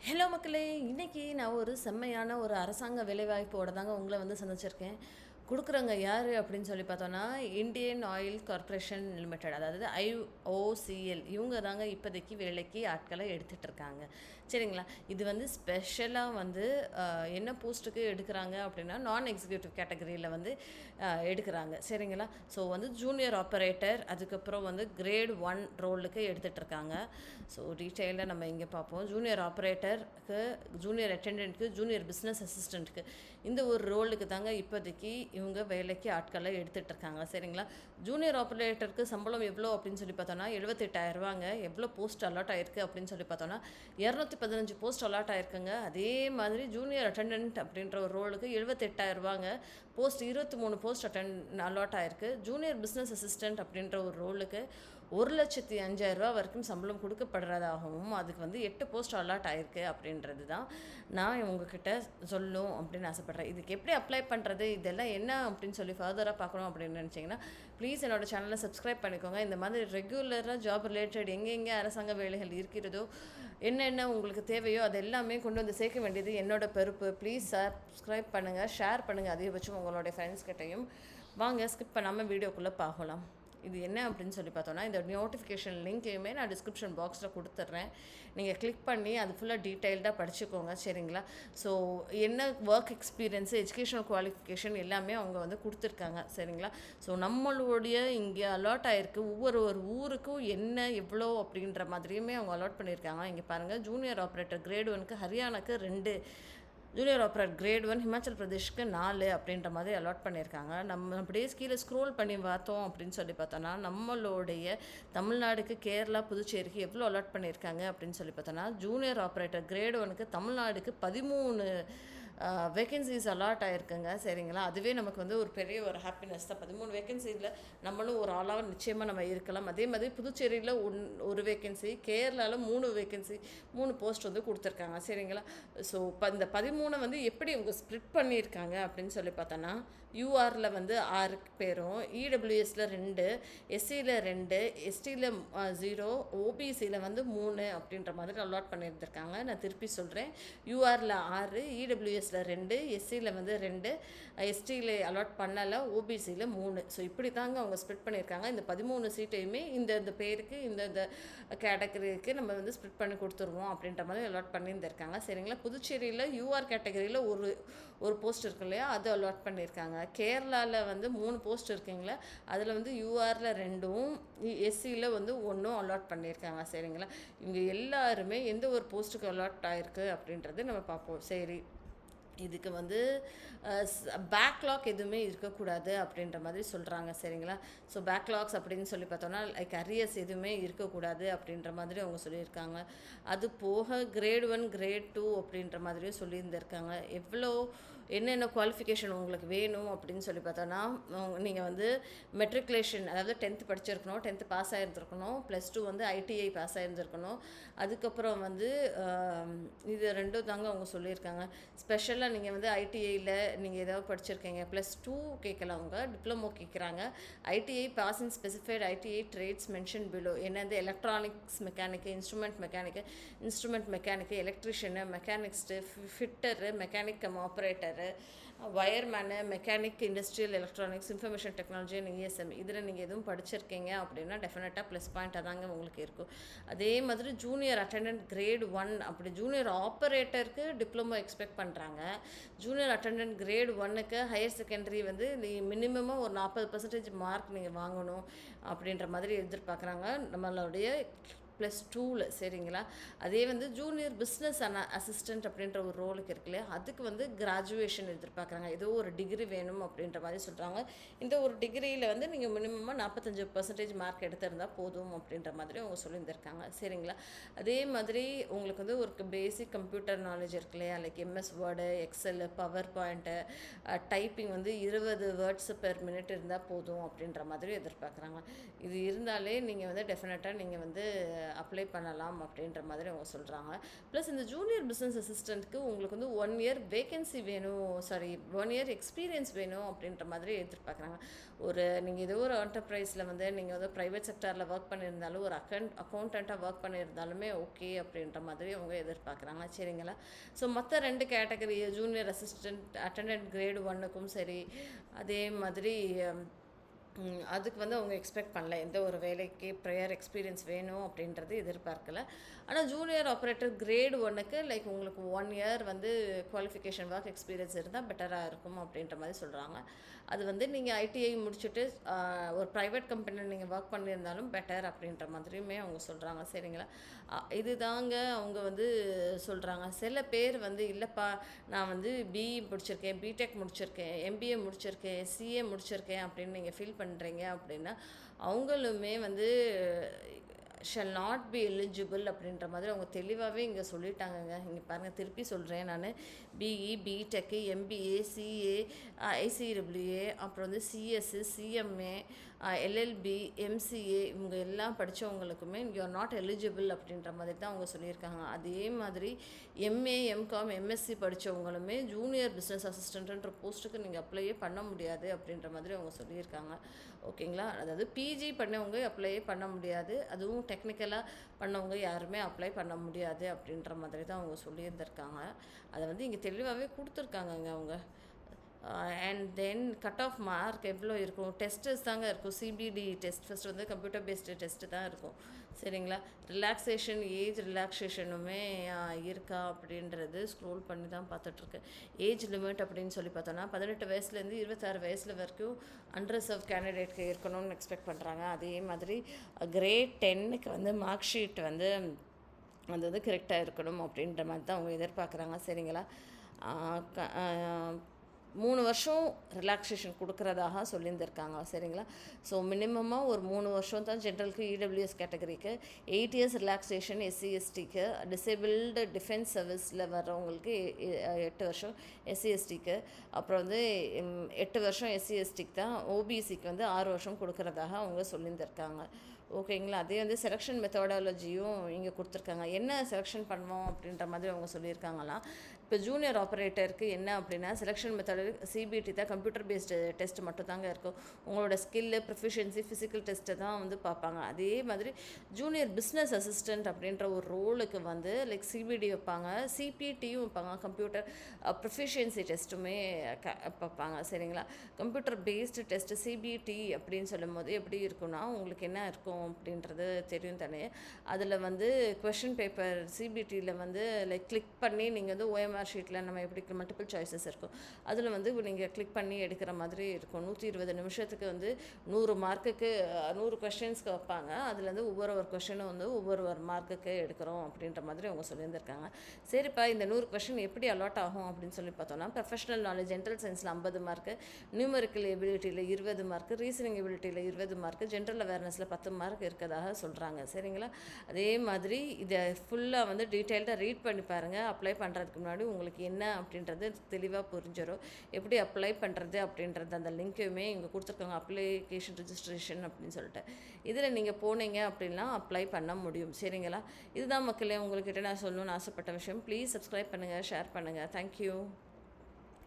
Hello மக்களே, இன்னைக்கு நான் ஒரு செம்மையான ஒரு அரசாங்க வேலைவாய்ப்போட தாங்க உங்களை வந்து சந்திச்சிருக்கேன். குடுக்குறவங்க யார் அப்படின்னு சொல்லி பார்த்தோன்னா, இந்தியன் ஆயில் கார்ப்பரேஷன் லிமிடெட், அதாவது ஐஓசிஎல். இவங்க தாங்க இப்போதைக்கு வேலைக்கு ஆட்களை எடுத்துகிட்டு இருக்காங்க. சரிங்களா? இது வந்து ஸ்பெஷலாக வந்து என்ன போஸ்ட்டுக்கு எடுக்கிறாங்க அப்படின்னா, நான் எக்ஸிக்யூட்டிவ் கேட்டகரியில் வந்து எடுக்கிறாங்க. சரிங்களா? ஸோ வந்து ஜூனியர் ஆப்பரேட்டர், அதுக்கப்புறம் வந்து கிரேட் 1 ரோலுக்கு எடுத்துகிட்டு இருக்காங்க. ஸோ டீட்டெயிலாக நம்ம இங்கே பார்ப்போம். ஜூனியர் ஆப்ரேட்டருக்கு, ஜூனியர் அட்டெண்டன்ட்க்கு, ஜூனியர் பிஸ்னஸ் அசிஸ்டண்ட்டுக்கு, இந்த ஒரு ரோலுக்கு தாங்க இப்போதைக்கு இவங்க வேலைக்கு ஆட்களை எடுத்துகிட்டு இருக்காங்க. சரிங்களா? ஜூனியர் ஆப்ரேட்டருக்கு சம்பளம் எவ்வளோ அப்படின்னு சொல்லி பார்த்தோன்னா 78,000 எவ்வளோ போஸ்ட் அலாட் ஆயிருக்கு அப்படின்னு சொல்லி பார்த்தோன்னா 215 போஸ்ட் அலாட் ஆயிருக்குங்க. அதே மாதிரி ஜூனியர் அட்டெண்டன்ட் அப்படின்ற ஒரு ரோலுக்கு 78,000 போஸ்ட் 23 போஸ்ட் அலாட் ஆயிருக்கு. ஜூனியர் பிஸ்னஸ் அசிஸ்டண்ட் அப்படின்ற ஒரு ரோலுக்கு 1,05,000 வரைக்கும் சம்பளம் கொடுக்கப்படுறதாகவும், அதுக்கு வந்து 8 போஸ்ட் அலாட் ஆயிருக்கு அப்படின்றது தான் நான் உங்ககிட்ட சொல்லணும் அப்படின்னு ஆசைப்பட்றேன். இதுக்கு எப்படி அப்ளை பண்ணுறது, இதெல்லாம் என்ன அப்படின்னு சொல்லி ஃபர்தராக பார்க்கணும் அப்படின்னு நினச்சிங்கன்னா, ப்ளீஸ் என்னோட சேனலை சப்ஸ்கிரைப் பண்ணிக்கோங்க. இந்த மாதிரி ரெகுலராக ஜாப் ரிலேட்டட் எங்கெங்கே அரசாங்க வேலைகள் இருக்கிறதோ, என்னென்ன உங்களுக்கு தேவையோ அது எல்லாமே கொண்டு வந்து சேர்க்க வேண்டியது என்னோட பொறுப்பு. ப்ளீஸ் சப்ஸ்கிரைப் பண்ணுங்கள், ஷேர் பண்ணுங்கள், அதிகபட்சம் உங்களுடைய ஃப்ரெண்ட்ஸ் கிட்டையும். வாங்க ஸ்கிப் பண்ணாமல் வீடியோக்குள்ளே பார்க்கலாம். இது என்ன அப்படின்னு சொல்லி பார்த்தோன்னா, இந்த நோட்டிஃபிகேஷன் லிங்க்கையுமே நான் டிஸ்கிரிப்ஷன் பாக்ஸில் கொடுத்துட்றேன். நீங்கள் கிளிக் பண்ணி அது ஃபுல்லாக டீட்டெயில்டாக படிச்சுக்கோங்க. சரிங்களா? ஸோ என்ன ஒர்க் எக்ஸ்பீரியன்ஸு, எஜுகேஷனல் குவாலிஃபிகேஷன் எல்லாமே அவங்க வந்து கொடுத்துருக்காங்க. சரிங்களா? ஸோ நம்மளுடைய இங்கே அலாட் ஆகிருக்கு, ஒவ்வொரு ஊருக்கும் என்ன எவ்வளோ அப்படின்ற மாதிரியுமே அவங்க அலாட் பண்ணியிருக்காங்க. இங்கே பாருங்கள், ஜூனியர் ஆப்ரேட்டர் கிரேட் 1க்கு ஹரியானாக்கு 2, ஜூனியர் ஆப்ரேட்டர் கிரேட் 1 ஹிமாச்சல் பிரதேஷ்க்கு 4 அப்படின்ற மாதிரி அலாட் பண்ணியிருக்காங்க. நம்ம அப்படியே கீழே ஸ்க்ரோல் பண்ணி பார்த்தோம் அப்படின்னு சொல்லி பார்த்தோன்னா, நம்மளுடைய தமிழ்நாடுக்கு, கேரளா, புதுச்சேரிக்கு எவ்வளோ அலாட் பண்ணியிருக்காங்க அப்படின்னு சொல்லி பார்த்தோன்னா, ஜூனியர் ஆப்ரேட்டர் கிரேட் 1க்கு தமிழ்நாடுக்கு 13 வேக்கன்சிஸ் அலாட் ஆகிருக்குங்க. சரிங்களா? அதுவே நமக்கு வந்து ஒரு பெரிய ஒரு ஹாப்பினஸ் தான். 13 வேக்கன்சியில் நம்மளும் ஒரு ஆளாக நிச்சயமாக நம்ம இருக்கலாம். அதே மாதிரி புதுச்சேரியில் ஒரு வேக்கன்சி, கேரளாவில் 3 வேக்கன்சி, 3 போஸ்ட் வந்து கொடுத்துருக்காங்க. சரிங்களா? ஸோ இந்த 13 வந்து எப்படி இவங்க ஸ்ப்ளிட் பண்ணியிருக்காங்க அப்படின்னு சொல்லி பார்த்தோன்னா, யூஆரில் வந்து 6 பேரும், இடபிள்யூஎஸில் 2, எஸ்சியில் 2, எஸ்டியில் 0, ஓபிசியில் வந்து 3 அப்படின்ற மாதிரி அலாட் பண்ணியிருந்திருக்காங்க. நான் திருப்பி சொல்கிறேன். யூஆரில் 6, இடபிள்யூஎஸில் 2, எஸ்சியில் வந்து 2, எஸ்டியில் அலாட் பண்ணலை, ஓபிசியில் 3. ஸோ இப்படி தாங்க அவங்க ஸ்ப்ளிட் பண்ணியிருக்காங்க. இந்த 13 சீட்டையுமே இந்த பேருக்கு, இந்த கேட்டகரிக்கு நம்ம வந்து ஸ்ப்ளிட் பண்ணி கொடுத்துருவோம் அப்படின்ற மாதிரி அலாட் பண்ணியிருந்திருக்காங்க. சரிங்களா? புதுச்சேரியில் யூஆர் கேட்டகரியில் ஒரு போஸ்ட் இருக்கு இல்லையா, அது அலாட் பண்ணியிருக்காங்க. கேரளாவில் வந்து 3 போஸ்ட் இருக்குங்களா, அதில் வந்து யூஆரில் 2ம், எஸ்சியில் வந்து 1ம் அலாட் பண்ணியிருக்காங்க. சரிங்களா? இவங்க எல்லாருமே எந்த ஒரு போஸ்ட்டுக்கு அலாட் ஆகிருக்கு அப்படின்றது நம்ம பார்ப்போம். சரி, இதுக்கு வந்து பேக்லாக் எதுவுமே இருக்கக்கூடாது அப்படின்ற மாதிரி சொல்கிறாங்க. சரிங்களா? ஸோ பேக்லாக்ஸ் அப்படின்னு சொல்லி பார்த்தோன்னா, லைக் அரியர்ஸ் எதுவுமே இருக்கக்கூடாது அப்படின்ற மாதிரி அவங்க சொல்லியிருக்காங்க. அது போக கிரேட் 1, கிரேட் 2 அப்படின்ற மாதிரியும் சொல்லியிருந்திருக்காங்க. எவ்வளோ என்னென்ன குவாலிஃபிகேஷன் உங்களுக்கு வேணும் அப்படின்னு சொல்லி பார்த்தோன்னா, நீங்கள் வந்து மெட்ரிகுலேஷன், அதாவது 10th படிச்சிருக்கணும், 10th பாஸ் ஆகிருந்துருக்கணும், +2 வந்து ஐடிஐ பாஸ் ஆகிருந்துருக்கணும். அதுக்கப்புறம் வந்து இது 2 தாங்க அவங்க சொல்லியிருக்காங்க. ஸ்பெஷலாக நீங்கள் வந்து ஐடிஐயில் நீங்கள் ஏதாவது படிச்சிருக்கீங்க, +2 கேட்கலாம், அவங்க டிப்ளமோ கேட்குறாங்க. ITI pass in specified ITI trades mention below, என்னது electronics mechanic, instrument mechanic, electrician, machinist, fitter, mechanic operator, wireman, mechanic, industrial electronics, information technology and ESM, இதில் நீங்கள் எதுவும் படிச்சிருக்கீங்க அப்படின்னா டெஃபினட்டாக ப்ளஸ் பாயிண்ட்டாக தாங்க உங்களுக்கு இருக்கும். அதே மாதிரி ஜூனியர் அட்டெண்டன்ட் கிரேட் 1, அப்படி ஜூனியர் ஆப்பரேட்டருக்கு டிப்ளமோ எக்ஸ்பெக்ட் பண்ணுறாங்க. ஜூனியர் அட்டெண்டன்ட் கிரேட் 1க்கு ஹையர் செகண்டரி வந்து மினிமமாக ஒரு 40% மார்க் நீங்கள் வாங்கணும் அப்படின்ற மாதிரி எதிர்பார்க்குறாங்க நம்மளுடைய +2ல். சரிங்களா? அதே வந்து ஜூனியர் பிஸ்னஸ் அசிஸ்டண்ட் அப்படின்ற ஒரு ரோலுக்கு இருக்கு இல்லையா, அதுக்கு வந்து கிராஜுவேஷன் எதிர்பார்க்குறாங்க. ஏதோ ஒரு டிகிரி வேணும் அப்படின்ற மாதிரி சொல்கிறாங்க. இந்த ஒரு டிகிரியில் வந்து நீங்கள் மினிமமாக 45% மார்க் எடுத்திருந்தால் போதும் அப்படின்ற மாதிரி அவங்க சொல்லியிருந்திருக்காங்க. சரிங்களா? அதே மாதிரி உங்களுக்கு வந்து ஒரு பேசிக் கம்ப்யூட்டர் நாலேஜ் இருக்கு இல்லையா, like MS word, excel, power point, typing வந்து 20 வேர்ட்ஸ் பெர் மினிட் இருந்தால் போதும் அப்படின்ற மாதிரி எதிர்பார்க்குறாங்க. இது இருந்தாலே நீங்கள் வந்து டெஃபினட்டாக நீங்கள் வந்து அப்ளை பண்ணலாம் அப்படின்ற மாதிரி அவங்க சொல்கிறாங்க. ப்ளஸ் இந்த ஜூனியர் பிஸ்னஸ் அசிஸ்டண்ட்க்கு உங்களுக்கு வந்து 1 இயர் வேகன்சி வேணும், சாரி 1 இயர் எக்ஸ்பீரியன்ஸ் வேணும் அப்படின்ற மாதிரி எதிர்பார்க்குறாங்க. நீங்கள் ஏதோ ஒரு என்டர்பிரைஸில் வந்து நீங்கள் வந்து ப்ரைவேட் செக்டாரில் ஒர்க் பண்ணியிருந்தாலும், ஒரு அக்கௌண்டண்ட்டாக ஒர்க் பண்ணியிருந்தாலுமே ஓகே அப்படின்ற மாதிரி அவங்க எதிர்பார்க்குறாங்க. சரிங்களா? ஸோ மற்ற 2 category junior assistant attendant grade 1க்கும் சரி, அதே மாதிரி அதுக்கு வந்து அவங்க எக்ஸ்பெக்ட் பண்ணல. எந்த ஒரு வேலைக்கு ப்ரையர் எக்ஸ்பீரியன்ஸ் வேணும் அப்படின்றது எதிர்பார்க்கல. ஆனால் ஜூனியர் ஆப்ரேட்டர் கிரேடு 1க்கு லைக் உங்களுக்கு 1 இயர் வந்து குவாலிஃபிகேஷன் ஒர்க் எக்ஸ்பீரியன்ஸ் இருந்தால் பெட்டராக இருக்கும் அப்படின்ற மாதிரி சொல்கிறாங்க. அது வந்து நீங்கள் ஐடிஐ முடிச்சுட்டு ஒரு ப்ரைவேட் கம்பெனியில் நீங்கள் ஒர்க் பண்ணியிருந்தாலும் பெட்டர் அப்படின்ற மாதிரியுமே அவங்க சொல்கிறாங்க. சரிங்களா? இதுதாங்க அவங்க வந்து சொல்கிறாங்க. சில பேர் வந்து இல்லைப்பா, நான் வந்து பிஇ முடிச்சிருக்கேன், பிடெக் முடிச்சிருக்கேன், எம்பிஏ முடிச்சிருக்கேன், சிஏ முடிச்சிருக்கேன் அப்படின்னு நீங்கள் ஃபீல் பண்ணுறீங்க அப்படின்னா அவங்களுமே வந்து ஷல் நாட் பி எலிஜிபிள் அப்படின்ற மாதிரி அவங்க தெளிவாகவே இங்கே சொல்லிட்டாங்கங்க. இங்கே பாருங்கள், திருப்பி சொல்கிறேன் நான். BE, BTech, MBA, CA, ICWA, அப்புறம் வந்து சிஎஸ்சி, சிஎம்ஏ, எல்எல்பி, எம்சிஏ இவங்க எல்லாம் படித்தவங்களுக்குமே யூ ஆர் நாட் எலிஜிபிள் அப்படின்ற மாதிரி தான் அவங்க சொல்லியிருக்காங்க. அதே மாதிரி எம்ஏ, எம்காம், எம்எஸ்சி படித்தவங்களுமே ஜூனியர் பிஸ்னஸ் அசிஸ்டண்ட்டுன்ற போஸ்ட்டுக்கு நீங்கள் அப்ளையே பண்ண முடியாது அப்படின்ற மாதிரி அவங்க சொல்லியிருக்காங்க. ஓகேங்களா? அதாவது பிஜி பண்ணவங்க அப்ளையே பண்ண முடியாது, அதுவும் டெக்னிக்கலாக பண்ணவங்க யாருமே அப்ளை பண்ண முடியாது அப்படின்ற மாதிரி தான் அவங்க சொல்லியிருந்திருக்காங்க. அதை வந்து இங்கே தெளிவாகவே கொடுத்துருக்காங்கங்க அவங்க. And then cut off mark எவ்வளோ இருக்கும், டெஸ்ட்டஸ் தாங்க இருக்கும். சிபிடி டெஸ்ட் ஃபஸ்ட் வந்து கம்ப்யூட்டர் பேஸ்டு டெஸ்ட்டு தான் இருக்கும். சரிங்களா? ரிலாக்ஸேஷன், ஏஜ் ரிலாக்ஸேஷனுமே இருக்கா அப்படின்றது ஸ்க்ரோல் பண்ணி தான் பார்த்துட்ருக்கு. ஏஜ் லிமிட் அப்படின்னு சொல்லி பார்த்தோன்னா 18 வயசுலேருந்து 26 வயசில் வரைக்கும் அன்ரிசர்வ் கேண்டிடேட்க்கு இருக்கணும்னு எக்ஸ்பெக்ட் பண்ணுறாங்க. அதே மாதிரி கிரேட் 10க்கு வந்து மார்க் ஷீட் வந்து அது வந்து கரெக்டாக இருக்கணும் அப்படின்ற மாதிரி தான் அவங்க எதிர்பார்க்குறாங்க. சரிங்களா? 3 வருஷம் ரிலாக்ஸேஷன் கொடுக்குறதாக சொல்லியிருந்திருக்காங்க. சரிங்களா? ஸோ மினிமமாக ஒரு 3 வருஷம் தான் ஜென்ரலுக்கு, இடபிள்யூஎஸ் கேட்டகரிக்கு, 8 இயர்ஸ் ரிலாக்ஸேஷன் எஸ்சிஎஸ்டிக்கு, டிசேபிள்டு டிஃபென்ஸ் சர்வீஸில் வர்றவங்களுக்கு 8 வருஷம், எஸ்சிஎஸ்டிக்கு அப்புறம் வந்து 8 வருஷம் எஸ்சிஎஸ்டிக்கு தான், ஓபிசிக்கு வந்து 6 வருஷம் கொடுக்குறதாக அவங்க சொல்லியிருந்திருக்காங்க. ஓகேங்களா? அதே வந்து செலெக்ஷன் மெத்தடாலஜியும் இங்கே கொடுத்துருக்காங்க. என்ன செலெக்ஷன் பண்ணுவோம் அப்படின்ற மாதிரி அவங்க சொல்லியிருக்காங்களாம். இப்போ ஜூனியர் ஆப்ரேட்டருக்கு என்ன அப்படின்னா செலெக்ஷன் மெத்தடாலஜி சிபிடி தான், கம்ப்யூட்டர் பேஸ்டு டெஸ்ட் மட்டும் தாங்க இருக்கும். உங்களோட ஸ்கில்லு, ப்ரொஃபிஷியன்சி, ஃபிசிக்கல் டெஸ்ட்டை தான் வந்து பார்ப்பாங்க. அதே மாதிரி ஜூனியர் பிஸ்னஸ் அசிஸ்டண்ட் அப்படின்ற ஒரு ரோலுக்கு வந்து லைக் சிபிடி வைப்பாங்க, சிபிடியும் வைப்பாங்க, கம்ப்யூட்டர் ப்ரொஃபிஷியன்சி டெஸ்ட்டுமே பார்ப்பாங்க. சரிங்களா? கம்ப்யூட்டர் பேஸ்டு டெஸ்ட்டு சிபிடி அப்படின்னு சொல்லும் போது எப்படி இருக்குன்னா உங்களுக்கு என்ன இருக்கும் அப்படின்றது தெரியும் தானே. அதில் வந்து கொஷின் பேப்பர் சிபிடியில் வந்து லைக் கிளிக் பண்ணி நீங்கள் வந்து ஓஎம்ஆர் ஷீட்டில் நம்ம எப்படி மல்டிபிள் சாய்ஸஸ் இருக்கும், அதில் வந்து நீங்கள் கிளிக் பண்ணி எடுக்கிற மாதிரி இருக்கும். 120 நிமிஷத்துக்கு வந்து 100 மார்க்குக்கு 100 கொஷின்ஸ்க்கு வைப்பாங்க. அதுலேருந்து ஒவ்வொரு கொஷினும் வந்து ஒவ்வொரு மார்க்குக்கு எடுக்கிறோம் அப்படின்ற மாதிரி அவங்க சொல்லியிருந்திருக்காங்க. சரிப்பா, இந்த 100 கொஷின் எப்படி அலாட் ஆகும் அப்படின்னு சொல்லி பார்த்தோன்னா ப்ரொஃபஷனல் நாலேஜ் ஜென்ரல் சயின்ஸில் 50 மார்க்கு, நியூமரிக்கல் எபிலிட்டியில் 20 மார்க்கு, ரீசனிங் எபிலிட்டியில் 20 மார்க்கு, ஜென்ரல் அவேர்னஸில் 10 மார்க் இருக்கதாக சொல்கிறாங்க. சரிங்களா? அதே மாதிரி இதை ஃபுல்லாக வந்து டீட்டெயில்டாக ரீட் பண்ணி பாருங்கள். அப்ளை பண்ணுறதுக்கு முன்னாடி உங்களுக்கு என்ன அப்படின்றது தெளிவாக புரிஞ்சிடும். எப்படி அப்ளை பண்ணுறது அப்படின்றது அந்த லிங்க்கையுமே இங்கே கொடுத்துருக்காங்க, அப்ளிகேஷன் ரிஜிஸ்ட்ரேஷன் அப்படின்னு சொல்லிட்டு. இதில் நீங்கள் போனீங்க அப்படின்னா அப்ளை பண்ண முடியும். சரிங்களா? இதுதான் மக்களே உங்கள்கிட்ட நான் சொல்லணும்னு ஆசைப்பட்ட விஷயம். ப்ளீஸ் சப்ஸ்கிரைப் பண்ணுங்கள், ஷேர் பண்ணுங்கள். தேங்க்யூ.